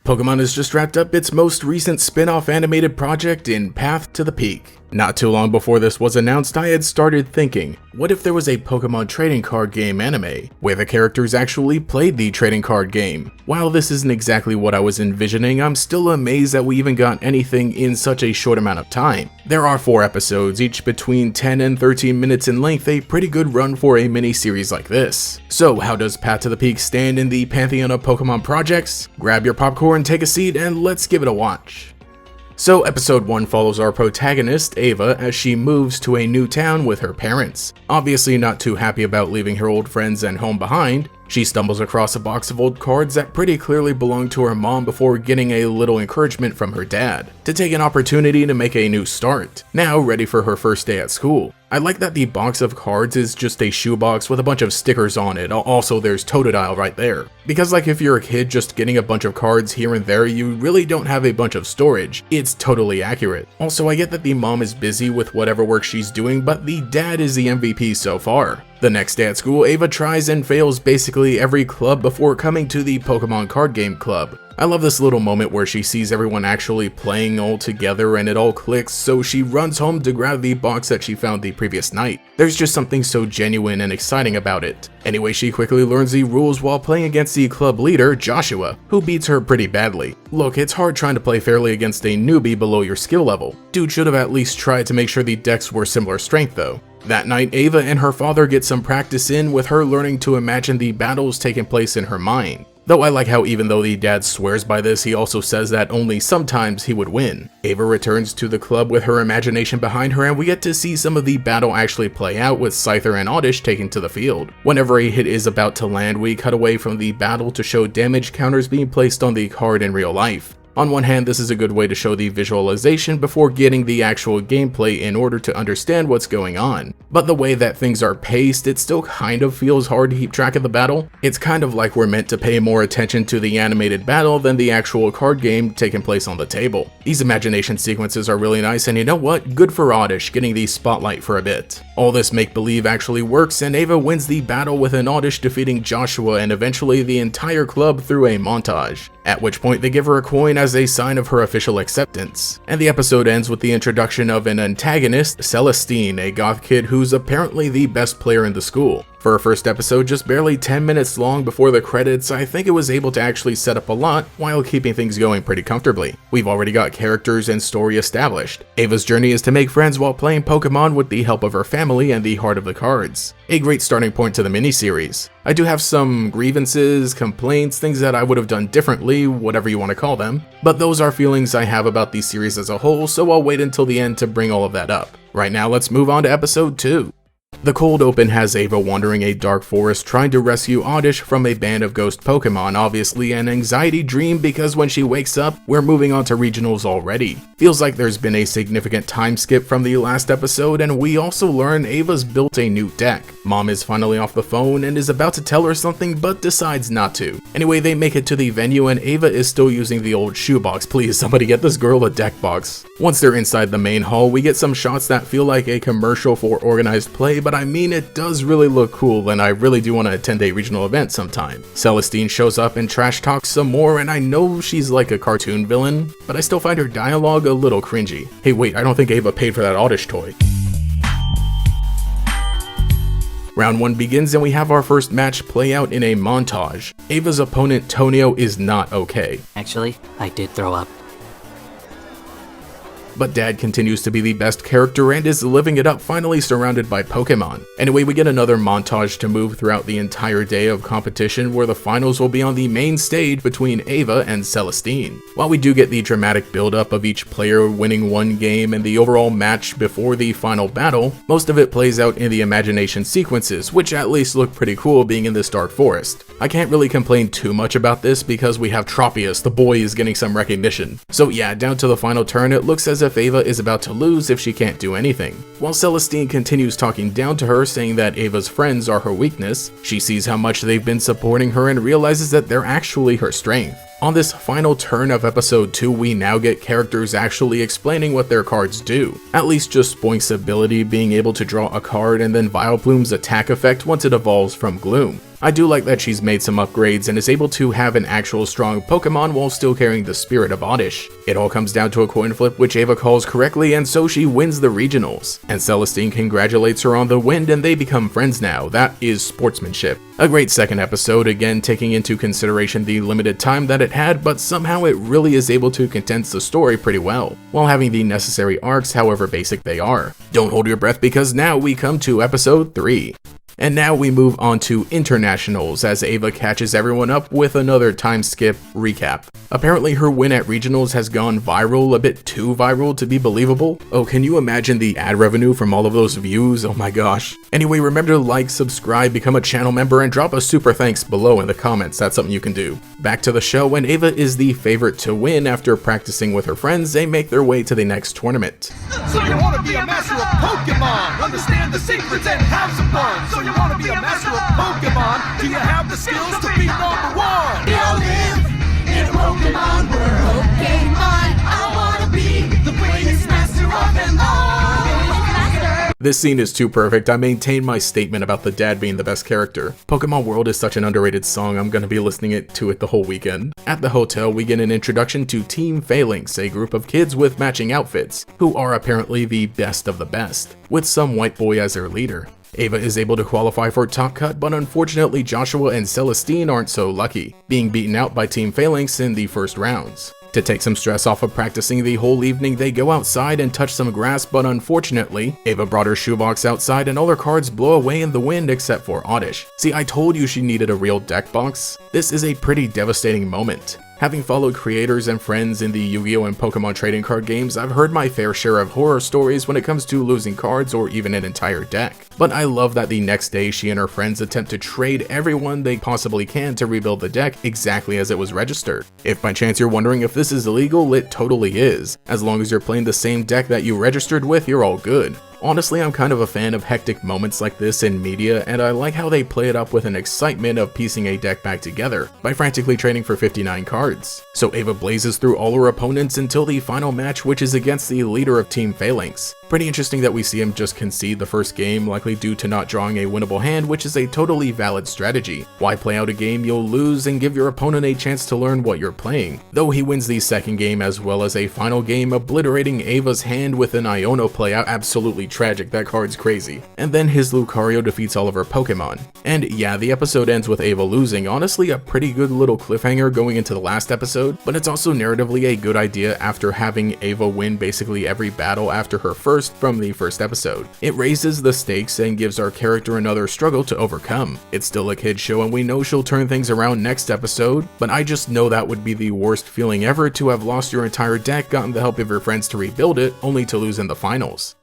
Pokémon has just wrapped up its most recent spin-off animated project in Path to the Peak. Not too long before this was announced, I had started thinking, what if there was a Pokémon trading card game anime, where the characters actually played the trading card game? While this isn't exactly what I was envisioning, I'm still amazed that we even got anything in such a short amount of time. There are 4 episodes, each between 10 and 13 minutes in length, a pretty good run for a mini-series like this. So how does Path to the Peak stand in the pantheon of Pokémon projects? Grab your popcorn, take a seat, and let's give it a watch. So episode 1 follows our protagonist, Ava, as she moves to a new town with her parents. Obviously not too happy about leaving her old friends and home behind, she stumbles across a box of old cards that pretty clearly belonged to her mom before getting a little encouragement from her dad to take an opportunity to make a new start, now ready for her first day at school. I like that the box of cards is just a shoebox with a bunch of stickers on it. Also, there's Totodile right there. Because like if you're a kid just getting a bunch of cards here and there, you really don't have a bunch of storage. It's totally accurate. Also, I get that the mom is busy with whatever work she's doing, but the dad is the MVP so far. The next day at school, Ava tries and fails basically every club before coming to the Pokemon card game club. I love this little moment where she sees everyone actually playing all together and it all clicks, so she runs home to grab the box that she found the previous night. There's just something so genuine and exciting about it. Anyway, she quickly learns the rules while playing against the club leader, Joshua, who beats her pretty badly. Look, it's hard trying to play fairly against a newbie below your skill level. Dude should have at least tried to make sure the decks were similar strength though. That night, Ava and her father get some practice in with her learning to imagine the battles taking place in her mind. Though I like how even though the dad swears by this, he also says that only sometimes he would win. Ava returns to the club with her imagination behind her and we get to see some of the battle actually play out with Scyther and Oddish taken to the field. Whenever a hit is about to land, we cut away from the battle to show damage counters being placed on the card in real life. On one hand, this is a good way to show the visualization before getting the actual gameplay in order to understand what's going on. But the way that things are paced, it still kind of feels hard to keep track of the battle. It's kind of like we're meant to pay more attention to the animated battle than the actual card game taking place on the table. These imagination sequences are really nice, and you know what? Good for Oddish getting the spotlight for a bit. All this make-believe actually works, and Ava wins the battle with an Oddish defeating Joshua and eventually the entire club through a montage. At which point they give her a coin as a sign of her official acceptance. And the episode ends with the introduction of an antagonist, Celestine, a goth kid who's apparently the best player in the school. For her first episode, just barely 10 minutes long before the credits, I think it was able to actually set up a lot while keeping things going pretty comfortably. We've already got characters and story established. Ava's journey is to make friends while playing Pokemon with the help of her family and the heart of the cards. A great starting point to the miniseries. I do have some grievances, complaints, things that I would have done differently, whatever you want to call them, but those are feelings I have about the series as a whole, so I'll wait until the end to bring all of that up. Right now, let's move on to episode 2. The cold open has Ava wandering a dark forest trying to rescue Oddish from a band of ghost Pokemon, obviously an anxiety dream because when she wakes up, we're moving on to regionals already. Feels like there's been a significant time skip from the last episode, and we also learn Ava's built a new deck. Mom is finally off the phone and is about to tell her something but decides not to. Anyway, they make it to the venue and Ava is still using the old shoebox. Please, somebody get this girl a deck box. Once they're inside the main hall, we get some shots that feel like a commercial for organized play, but I mean it does really look cool and I really do want to attend a regional event sometime. Celestine shows up and trash talks some more, and I know she's like a cartoon villain, but I still find her dialogue a little cringy. Hey wait, I don't think Ava paid for that Oddish toy. Round 1 begins and we have our first match play out in a montage. Ava's opponent Tonio is not okay. Actually, I did throw up. But Dad continues to be the best character and is living it up, finally surrounded by Pokemon. Anyway, we get another montage to move throughout the entire day of competition where the finals will be on the main stage between Ava and Celestine. While we do get the dramatic build-up of each player winning one game and the overall match before the final battle, most of it plays out in the imagination sequences, which at least look pretty cool being in this dark forest. I can't really complain too much about this because we have Tropius, the boy is getting some recognition. So yeah, down to the final turn, it looks as if Ava is about to lose if she can't do anything. While Celestine continues talking down to her, saying that Ava's friends are her weakness, she sees how much they've been supporting her and realizes that they're actually her strength. On this final turn of episode 2, we now get characters actually explaining what their cards do. At least just Spoink's ability being able to draw a card and then Vileplume's attack effect once it evolves from Gloom. I do like that she's made some upgrades and is able to have an actual strong Pokemon while still carrying the spirit of Oddish. It all comes down to a coin flip which Ava calls correctly, and so she wins the regionals. And Celestine congratulates her on the win and they become friends now. That is sportsmanship. A great second episode, again taking into consideration the limited time that it had, but somehow it really is able to condense the story pretty well, while having the necessary arcs however basic they are. Don't hold your breath because now we come to episode 3. And now we move on to internationals as Ava catches everyone up with another time skip recap. Apparently her win at regionals has gone viral, a bit too viral to be believable. Oh, can you imagine the ad revenue from all of those views? Oh my gosh. Anyway, remember to like, subscribe, become a channel member, and drop a super thanks below in the comments. That's something you can do. Back to the show, and Ava is the favorite to win. After practicing with her friends, they make their way to the next tournament. So you want to be a master of Pokemon, understand the secrets and have some fun. So you want to be a master of Pokemon, do you have the skills to be number one? You live in a Pokemon world. Pokemon, I want to be the greatest master of them all. This scene is too perfect. I maintain my statement about the dad being the best character. Pokemon World is such an underrated song, I'm gonna be listening to it the whole weekend. At the hotel, we get an introduction to Team Phalanx, a group of kids with matching outfits, who are apparently the best of the best, with some white boy as their leader. Ava is able to qualify for Top Cut, but unfortunately Joshua and Celestine aren't so lucky, being beaten out by Team Phalanx in the first rounds. To take some stress off of practicing the whole evening, they go outside and touch some grass, but unfortunately, Ava brought her shoebox outside and all her cards blow away in the wind except for Oddish. See, I told you she needed a real deck box. This is a pretty devastating moment. Having followed creators and friends in the Yu-Gi-Oh! And Pokemon trading card games, I've heard my fair share of horror stories when it comes to losing cards or even an entire deck. But I love that the next day she and her friends attempt to trade everyone they possibly can to rebuild the deck exactly as it was registered. If by chance you're wondering if this is illegal, it totally is. As long as you're playing the same deck that you registered with, you're all good. Honestly, I'm kind of a fan of hectic moments like this in media, and I like how they play it up with an excitement of piecing a deck back together by frantically trading for 59 cards. So Ava blazes through all her opponents until the final match, which is against the leader of Team Phalanx. Pretty interesting that we see him just concede the first game, likely due to not drawing a winnable hand, which is a totally valid strategy. Why play out a game you'll lose and give your opponent a chance to learn what you're playing? Though he wins the second game as well as a final game, obliterating Ava's hand with an Iono play out. Absolutely tragic, that card's crazy. And then his Lucario defeats all of her Pokemon. And yeah, the episode ends with Ava losing, honestly a pretty good little cliffhanger going into the last episode, but it's also narratively a good idea after having Ava win basically every battle after her first from the first episode. It raises the stakes and gives our character another struggle to overcome. It's still a kid's show and we know she'll turn things around next episode, but I just know that would be the worst feeling ever to have lost your entire deck, gotten the help of your friends to rebuild it, only to lose in the finals.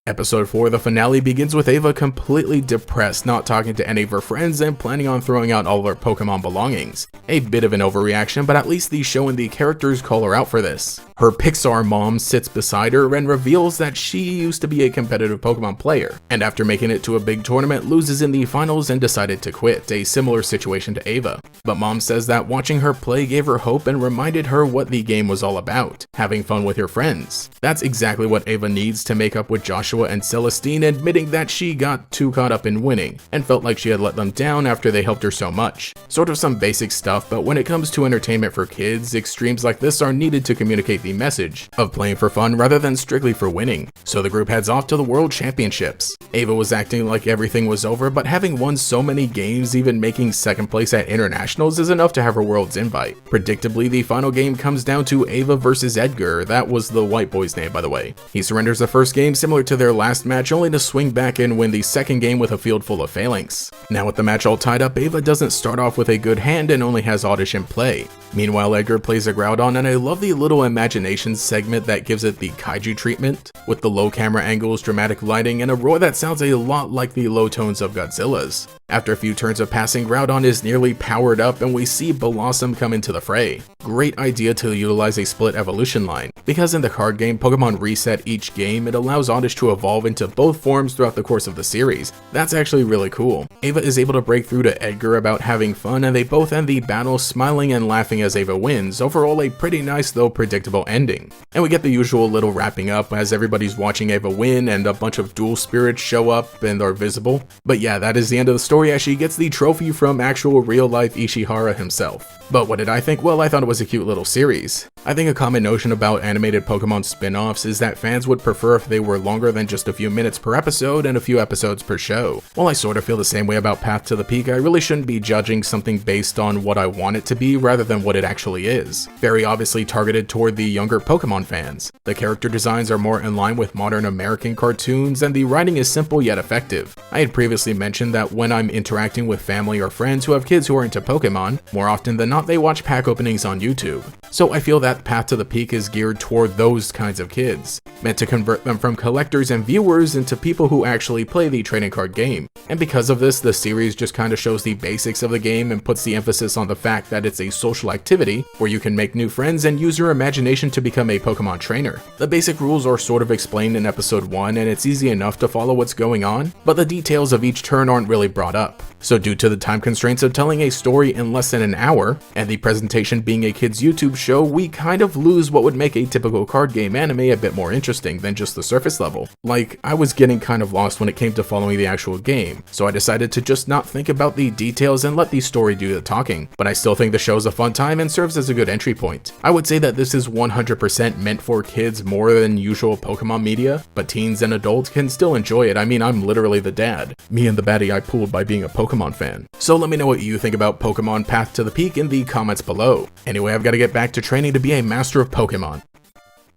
Episode 4, the finale, begins with Ava completely depressed, not talking to any of her friends, and planning on throwing out all of her Pokemon belongings. A bit of an overreaction, but at least the show and the characters call her out for this. Her Pixar mom sits beside her and reveals that she used to be a competitive Pokemon player, and after making it to a big tournament, loses in the finals and decided to quit, a similar situation to Ava. But mom says that watching her play gave her hope and reminded her what the game was all about, having fun with your friends. That's exactly what Ava needs to make up with Joshua and Celestine, admitting that she got too caught up in winning and felt like she had let them down after they helped her so much. Sort of some basic stuff, but when it comes to entertainment for kids, extremes like this are needed to communicate the message of playing for fun rather than strictly for winning. So the group heads off to the World Championships. Ava was acting like everything was over, but having won so many games, even making second place at internationals is enough to have her World's invite. Predictably, the final game comes down to Ava versus Edgar. That was the white boy's name, by the way. He surrenders the first game similar to their last match, only to swing back and win the second game with a field full of Phalanx. Now with the match all tied up, Ava doesn't start off with a good hand and only has Oddish in play. Meanwhile, Edgar plays a Groudon, and I love the little imagination segment that gives it the kaiju treatment, with the low camera angles, dramatic lighting, and a roar that sounds a lot like the low tones of Godzilla's. After a few turns of passing, Groudon is nearly powered up and we see WHOLESOME come into the fray. Great idea to utilize a split evolution line, because in the card game Pokemon reset each game, it allows Oddish to evolve into both forms throughout the course of the series. That's actually really cool. Ava is able to break through to Edgar about having fun, and they both end the battle smiling and laughing as Ava wins. Overall, a pretty nice though predictable ending. And we get the usual little wrapping up as everybody's watching Ava win and a bunch of dual spirits show up and are visible. But yeah, that is the end of the story. Toriyashi gets the trophy from actual real-life Ishihara himself. But what did I think? Well, I thought it was a cute little series. I think a common notion about animated Pokemon spin-offs is that fans would prefer if they were longer than just a few minutes per episode and a few episodes per show. While I sort of feel the same way about Path to the Peak, I really shouldn't be judging something based on what I want it to be rather than what it actually is. Very obviously targeted toward the younger Pokemon fans. The character designs are more in line with modern American cartoons, and the writing is simple yet effective. I had previously mentioned that when I'm interacting with family or friends who have kids who are into Pokemon, more often than not they watch pack openings on YouTube. So I feel that Path to the Peak is geared toward those kinds of kids, meant to convert them from collectors and viewers into people who actually play the trading card game. And because of this, the series just kind of shows the basics of the game and puts the emphasis on the fact that it's a social activity where you can make new friends and use your imagination to become a Pokemon trainer. The basic rules are sort of explained in episode 1 and it's easy enough to follow what's going on, but the details of each turn aren't really brought up. So due to the time constraints of telling a story in less than an hour, and the presentation being a kid's YouTube show, we kind of lose what would make a typical card game anime a bit more interesting than just the surface level. Like, I was getting kind of lost when it came to following the actual game, so I decided to just not think about the details and let the story do the talking, but I still think the show's a fun time and serves as a good entry point. I would say that this is 100% meant for kids more than usual Pokemon media, but teens and adults can still enjoy it. I mean, I'm literally the dad. Me and the baddie I pulled by being a Pokemon fan. So let me know what you think about Pokemon Path to the Peak in the comments below. Anyway, I've got to get back to training to be a master of Pokemon.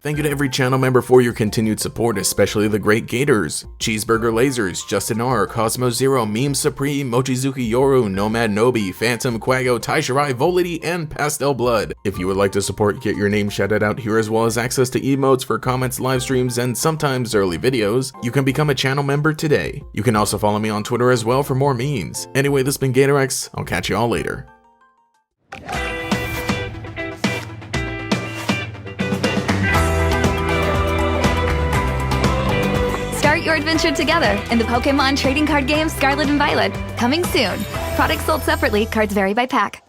Thank you to every channel member for your continued support, especially the great Gators, Cheeseburger Lasers, Justin R, Cosmo Zero, Meme Supreme, Mochizuki Yoru, Nomad Nobi, Phantom Quago, Taishirai, Volity, and Pastel Blood. If you would like to support, get your name shouted out here as well as access to emotes for comments, live streams, and sometimes early videos, you can become a channel member today. You can also follow me on Twitter as well for more memes. Anyway, this has been GatorX. I'll catch you all later. Start your adventure together in the Pokemon trading card game Scarlet and Violet. Coming soon. Products sold separately, cards vary by pack.